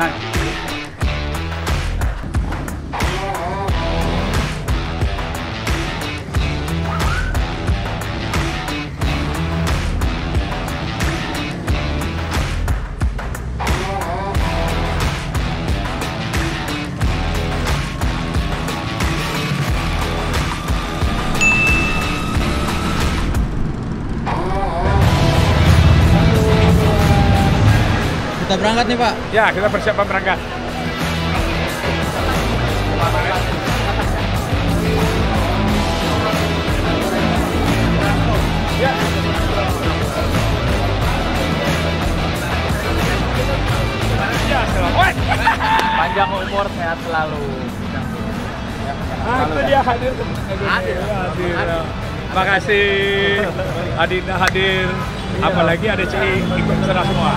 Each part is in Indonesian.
nanti. Kita berangkat nih Pak. Ya, kita persiapan berangkat. Ya. Ya, selamat. Panjang umur, sehat selalu. Itu dia hadir. Hadir. Makasih Adinda hadir. Apalagi ada Cik ikut serah semua.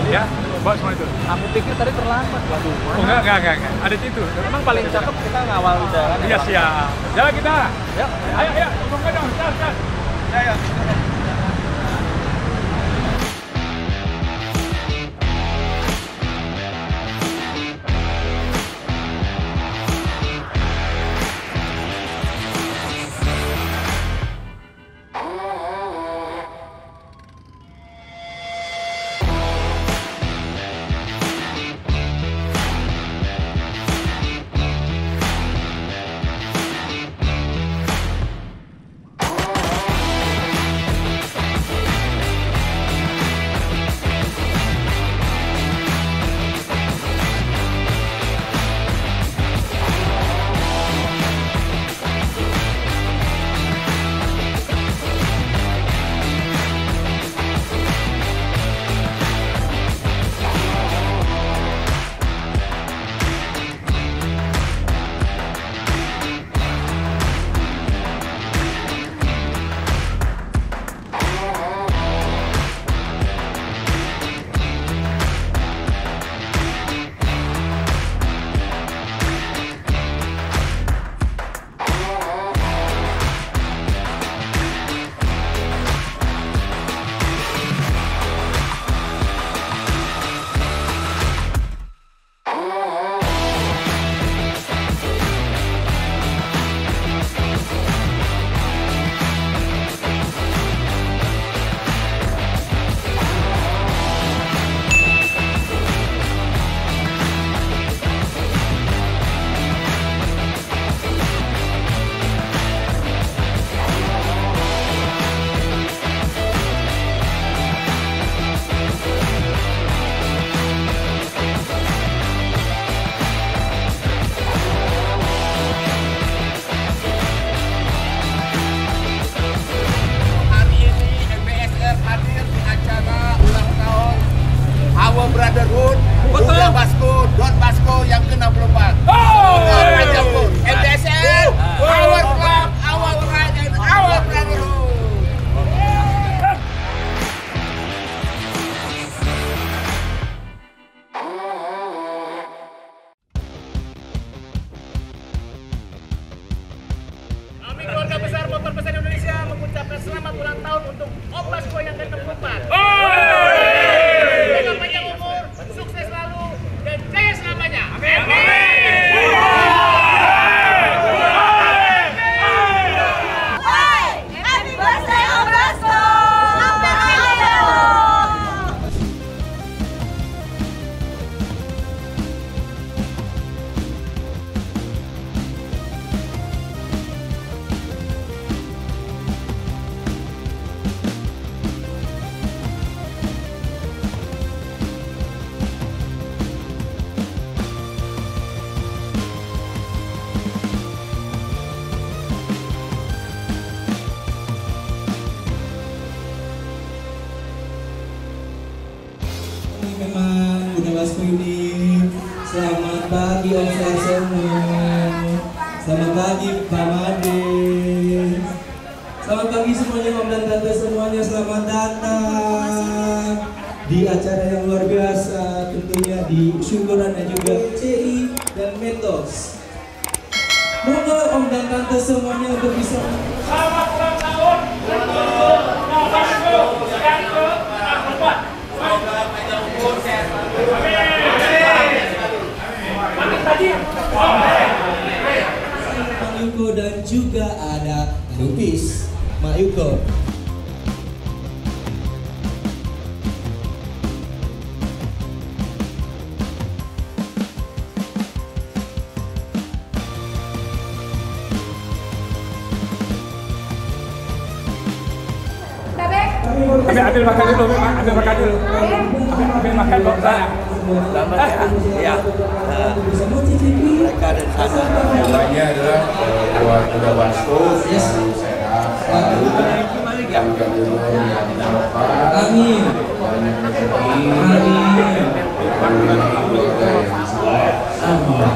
Ya, bawa semua itu. Aku pikir tadi terlambat. Waduh. Oh, enggak. Ada itu. Memang paling cakep kita ngawal jalan. Iya, siap. Jalan kita. Ya. Ayo, ngomong dong. Jalan. Ya. Brotherhood, Udah Basko, Don Basko yang ke-64. MBSR, our club, our pride, and our brotherhood. Kami keluarga besar Motor Besar Indonesia mengucapkan selamat ulang tahun untuk Om Basko yang ke-64. Dengan panjang umur, sukses selalu, dan jaya selamanya. Amin. Happy birthday Om Basko. Memang Udah Basko ini selamat pagi Om semua, selamat pagi Pak Made, selamat pagi semuanya Om dan Tante semuanya, selamat datang di acara yang luar biasa, tentunya di syukuran dan juga CI dan Metos. Monggo Om dan Tante semuanya untuk bisa Selamat ulang tahun untuk Om Basko yang ke-64. Semoga panjang umur, sehat selalu. Amin. Yuko dan juga ada Lupis Mak Yuko. Ambil makan dulu, ambil makan dulu. Ambil makan kok sana. Ya. Mereka ada di sana. Namanya adalah buat Kuda Basko selalu sehat, selalu juga umur yang bermanfaat. Amin. Banyak rezeki. Amin. Keluarga yang soleh. Amin.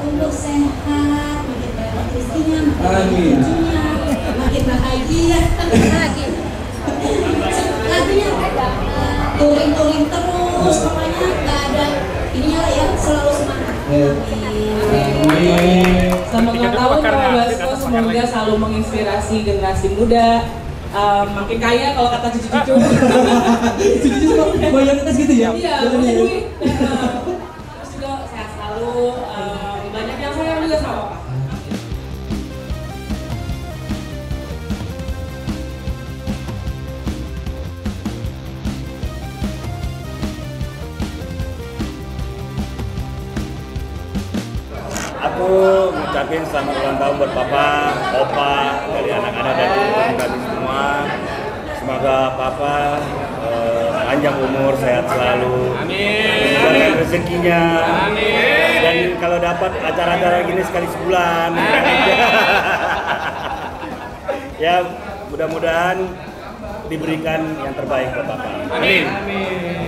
Untuk sehat, makin banyak rezekinya, Amin. makin bahagia lagi. Lagunya touring terus, pokoknya nggak ada ininya lah ya, selalu semangat. Amin. Selamat ulang tahun Pak Basko, semoga selalu menginspirasi generasi muda. Makin kaya kalau kata cucu-cucu. Cucu-cucu mayoritas gitu ya? Iya, punya duit. Terus juga sehat selalu, banyak yang sayang juga sama Pak. Aku ngucapin selamat ulang tahun buat Papa, Opa, dari anak-anak dan kami semua. Semoga Papa panjang umur, sehat selalu. Amin. Banyak rezekinya. Amin. Dan kalau dapat acara-acara gini sekali sebulan. Ya, mudah-mudahan diberikan yang terbaik buat Papa. Amin. Amin.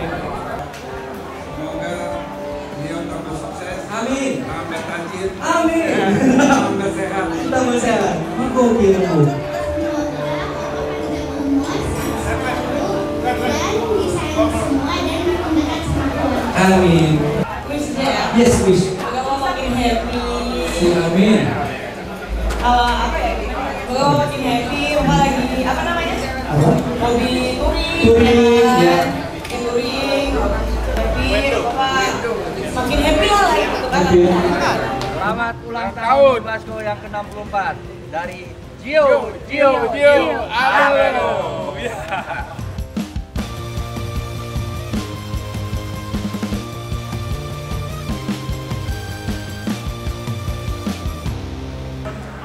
Amin. Tajir. Amin. Tambah sehat. Tambah sehat. Oke, aku. Amin. Wishnya ya, Yes, wish. semoga lo makin happy. Amin. Apa ya? Semoga lo makin happy, apa lagi? Apa namanya? Apa? Hobi touring. Touring, ya. Touring, happy, apa? Makin happy lah gitu kan. Oke. Selamat ulang tahun Basko yang ke-64 dari Gio. Alelo.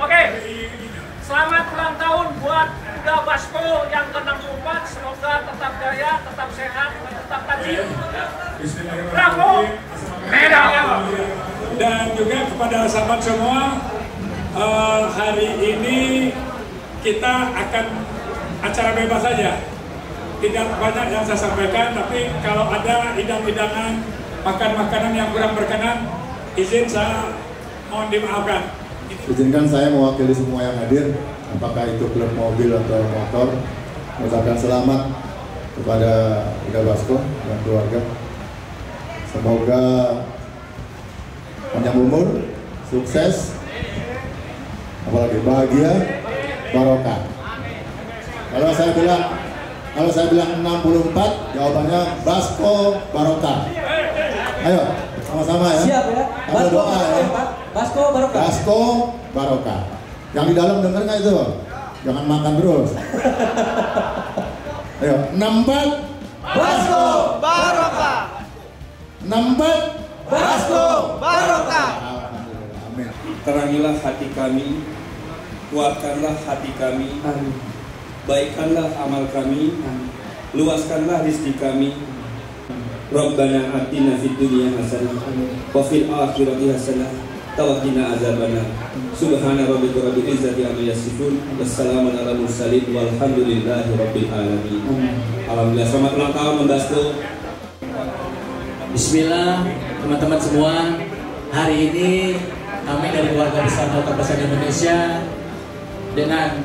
Oke, selamat ulang tahun buat Kuda Basko yang ke-64. Semoga tetap jaya, tetap sehat, dan tetap tajir. Bravo! Medan! Dan juga kepada sahabat semua, hari ini kita akan acara bebas saja. Tidak banyak yang saya sampaikan, tapi kalau ada hidangan-hidangan, makan makanan yang kurang berkenan, izin saya mohon dimaafkan. Izinkan saya mewakili semua yang hadir, apakah itu klub mobil atau motor, mengucapkan selamat kepada Kuda Basko dan keluarga. Semoga panjang umur, sukses, apalagi bahagia, barokah. Kalau saya bilang 64, jawabannya Basko barokah. Ayo, sama-sama ya. Siap ya. Ambil doa ya. Basko barokah. Basko barokah. Yang di dalam denger nggak itu? Jangan makan terus. Ayo, 64 Basko Barokah. 64 Basko Barokah. Alhamdulillah, amin. Terangilah hati kami, kuatkanlah hati kami, baikkanlah amal kami, luaskanlah rezeki kami. Rabbana atina fid dunya hasanah wa fil akhirati hasanah wa qina azabannar. Subhana rabbika rabbil izzati amma yasifun, wassalamun ala mursalin walhamdulillahi rabbil alamin. Alhamdulillah, selamat ulang tahun Basko. Bismillah, teman-teman semua. Hari ini kami dari keluarga besar Motor Besar Indonesia dengan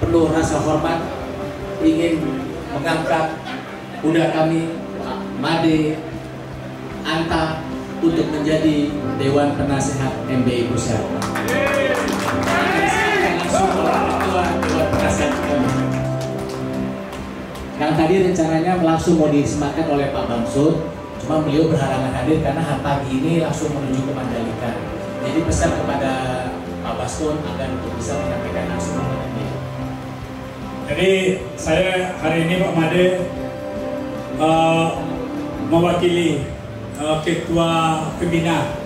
penuh rasa hormat ingin mengangkat kuda kami Pak Made Anta untuk menjadi Dewan Penasehat MBI Pusat. Langsung ketua Dewan Penasehat kami. Yang tadi rencananya langsung mau disematkan oleh Pak Bamsud, cuma beliau berhalangan hadir karena pagi ini langsung menuju ke Mandalika. Jadi pesan kepada Pak Basko agar untuk bisa menyampaikan langsung kepada dia. Jadi saya hari ini Pak Made mewakili Ketua Pembina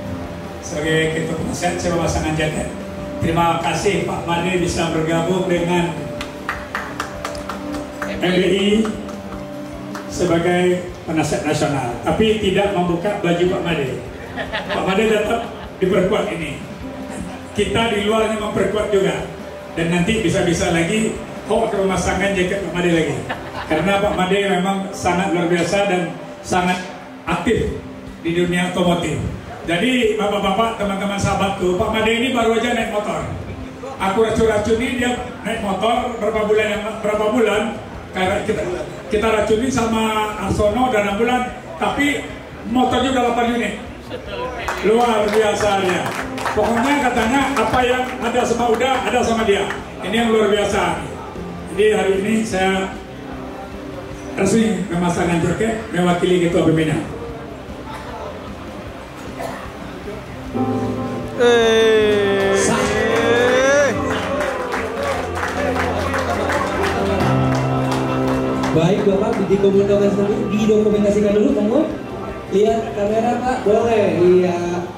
sebagai Ketua Penasihat Sewa Pasangan Jaket. Terima kasih Pak Made bisa bergabung dengan MBI sebagai penasihat nasional, tapi tidak membuka baju Pak Made. Pak Made tetap diperkuat ini. Kita di luarnya memperkuat juga, dan nanti bisa-bisa lagi ke pemasangan jaket Pak Made lagi. Karena Pak Made memang sangat luar biasa dan sangat aktif di dunia otomotif. Jadi bapak-bapak, teman-teman sahabatku, Pak Made ini baru aja naik motor. Aku racuni dia naik motor berapa bulan karena kita racuni sama Arsono dan 6 bulan, tapi motor juga 8 unit. Luar biasa dia. Pokoknya katanya apa yang ada sama Uda ada sama dia. Ini yang luar biasa. Jadi hari ini saya resmi memasangkan jaket mewakili Ketua Pembina. Baik Bapak, didokumentasikan dulu, monggo. Lihat kamera Pak, boleh. Iya.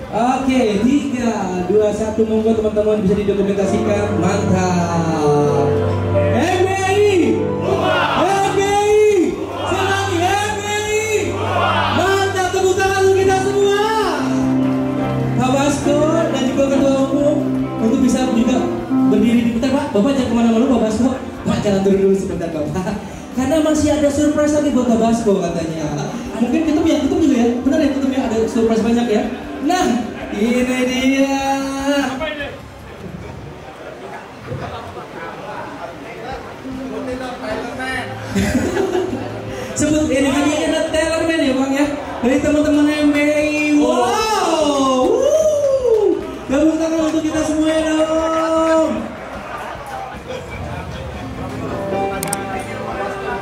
Oke, 3, 2, 1, monggo teman-teman bisa didokumentasikan. Mantap. MBI, MBI, semangat MBI. Mantap, tepuk tangan untuk kita semua. Pak Basko dan juga Ketua Umum untuk bisa juga berdiri di bentar Pak. Bapak jangan kemana-mana Pak Basko. Pak jangan turun dulu sebentar Bapak. Karena masih ada surprise lagi buat Pak Basko katanya. Mungkin tutup dulu ya. Benar ya, tutup ya, ada surprise banyak ya. Nah, ini dia. Sebut ini ada Tailorman ya Bang ya. Dari teman-teman MBI. Wow. Tepuk tangan untuk kita semua ya dong.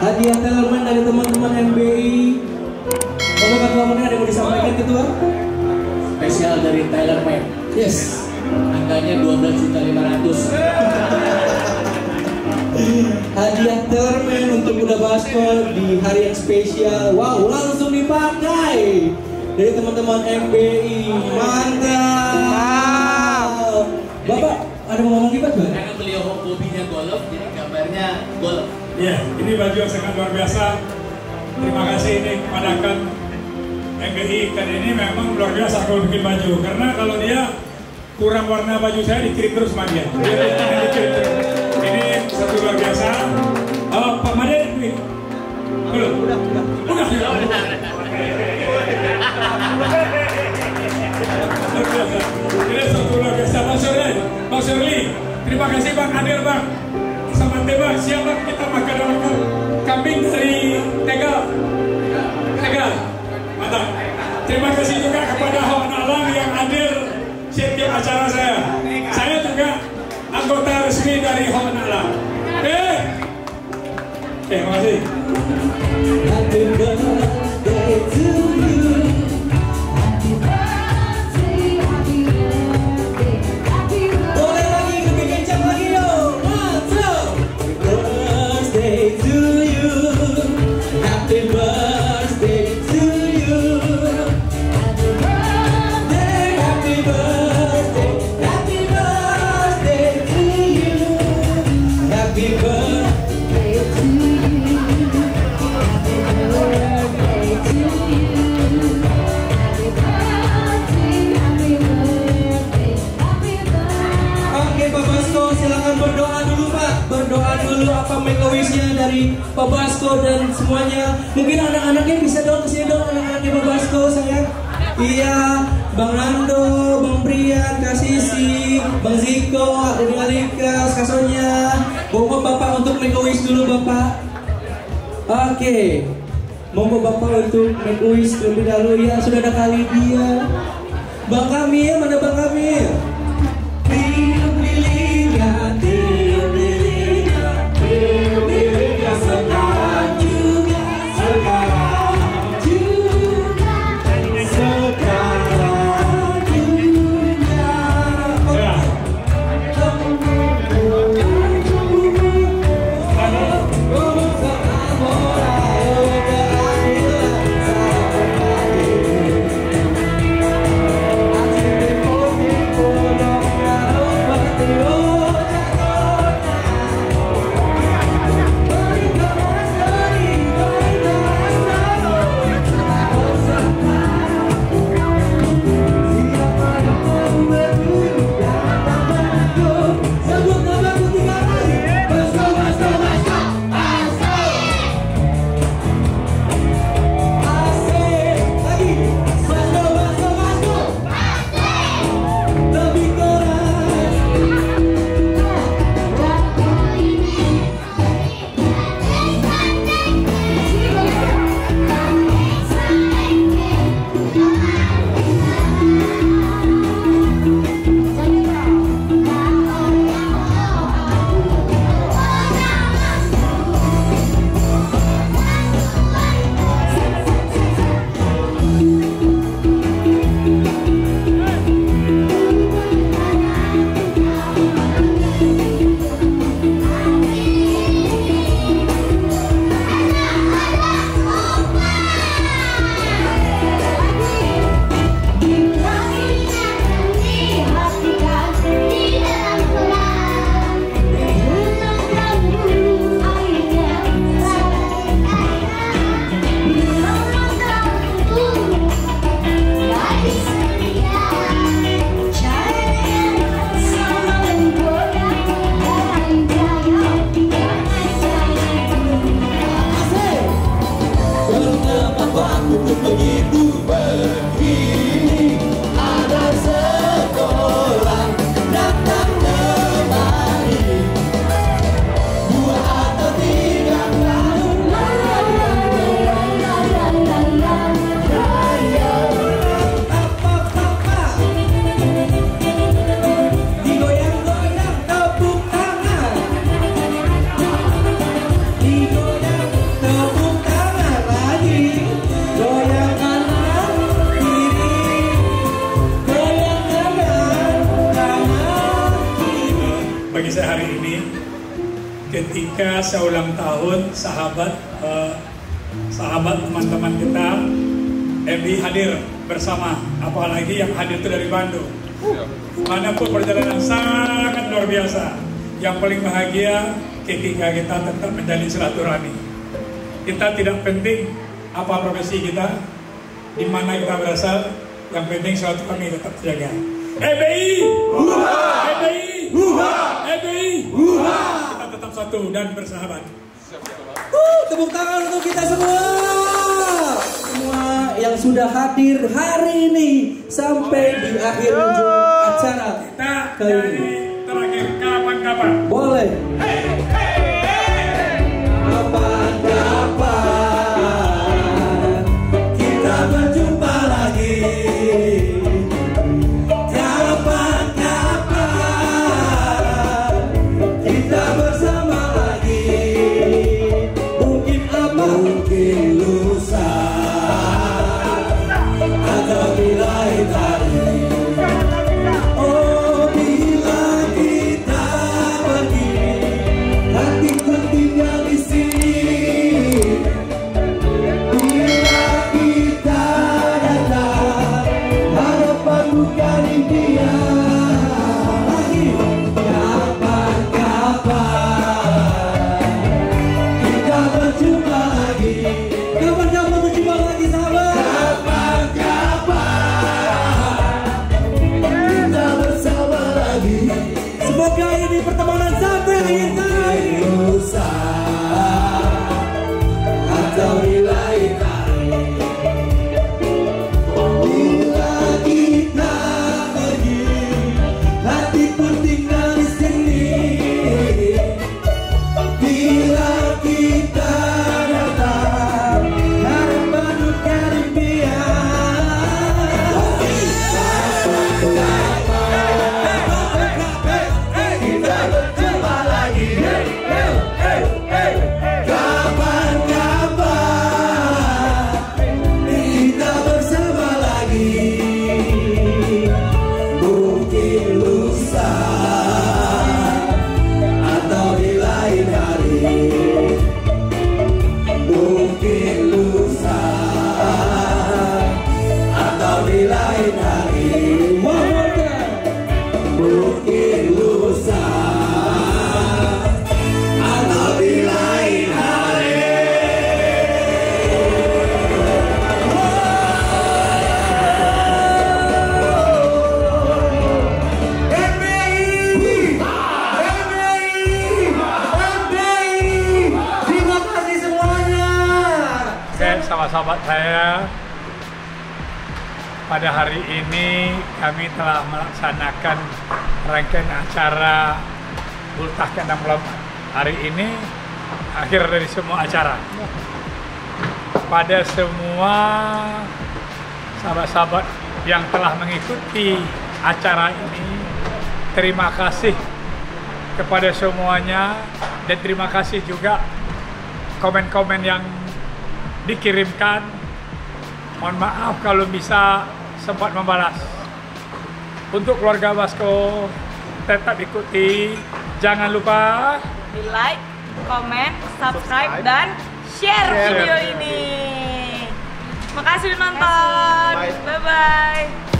Hadiah Tailorman dari teman-teman MBI. Kalau Ketua Umumnya ada yang mau disampaikan Ketua? Spesial dari Tailorman. Yes. Angkanya 12.500.000. Hadiah Tailorman untuk Uda Basko di hari yang spesial. Wow, langsung dipakai dari teman-teman MBI. Mantap. Bapak ada mau ngomong gimana? Karena beliau hobinya golf, jadi gambarnya golf. Ya, ini baju yang sangat luar biasa. Terima kasih ini kepada MBI, kan ini memang luar biasa kalau bikin baju. Karena kalau dia kurang warna baju saya dikirim terus sama dia. Ini satu luar biasa. Pak Made, belum? Udah. Ini satu luar biasa. Bang Shirley, terima kasih Bang Adir Bang. Sama Bang, siapa kita makan kambing dari Tegal. Mantap. Terima kasih juga kepada Hawan Alam yang hadir setiap acara saya. Saya juga anggota resmi dari Hawan Alam. Terima kasih. Happy birthday to you. Happy birthday, happy birthday, happy birthday. Boleh lagi lebih kencang lagi dong. Mantap. Happy birthday to you. Happy birthday to you. Happy birthday, happy birthday, happy birthday to you. Happy birthday to you. Oke Pak Basko, silakan berdoa dulu Pak. Berdoa dulu apa make a wish-nya dari Pak Basko dan semuanya. Mungkin anak-anaknya bisa dong kesini dong, anak-anaknya Pak Basko sayang. Iya, Bang Nando, Bang Brian, Kak Sisi, Bang Ziko, Dini Alika, Kak Sonya. Monggo Bapak untuk make a wish dulu Bapak. Oke, monggo Bapak untuk make a wish terlebih dahulu ya. Sudah ada kali dia. Bang Kamil, mana Bang Kamil? Sekarang juga Aku pun begitu begini. Ada sekolah datang kemari. 2 atau 3 tahun digoyang-goyang tepuk tangan. Digoyang tepuk tangan lagi. Goyang kanan kiri. Goyang kanan kiri. Bagi saya hari ini, ketika saya ulang tahun, sahabat teman-teman kita MI hadir bersama, apalagi yang hadir itu dari Bandung. Manapun perjalanan sangat luar biasa. Yang paling bahagia ketika kita tetap menjalin silaturahmi. Kita tidak penting apa profesi kita, di mana kita berasal, yang penting silaturahmi tetap terjaga. EBI, EBI, EBI, kita tetap satu dan bersahabat. Tepuk tangan untuk kita semua. Semua yang sudah hadir hari ini sampai di akhir ujung acara. Kita dari terakhir kapan-kapan. Boleh. Kapan-kapan kita berjumpa lagi. Kapan-kapan kita bersama lagi. Mungkin apa? Mungkin lusa atau di lain hari. Oh, bila kita pergi, hatiku tinggal di sini. Bila kita datang, harapan bukan impian. Kapan-kapan kita berjumpa lagi. Kapan-kapan berjumpa lagi, sahabat. Kapan-kapan kita bersama lagi. Semoga ini pertemanan sampai akhir kali. Lusa atau di lain hari. Bila kita pergi, hati pun tinggal di sini. Bila kita datang, harapan bukan impian. Kita berjumpa lagi. Kapan-kapan kita bersama lagi. Mungkin lusa atau di lain hari. Mungkin lusa atau di lain hari. Mungkin lusa atau di lain hari. Terima kasih semuanya. Oke, sahabat-sahabat saya, pada hari ini kami telah melaksanakan rangkaian acara Ultah ke-64. Hari ini akhir dari semua acara. Pada semua sahabat-sahabat yang telah mengikuti acara ini, terima kasih kepada semuanya, dan terima kasih juga komen-komen yang dikirimkan. Mohon maaf kalau bisa sempat membalas. Untuk keluarga Basko, tetap ikuti. Jangan lupa di like, komen, subscribe, dan share video ini. Makasih udah nonton. Bye-bye.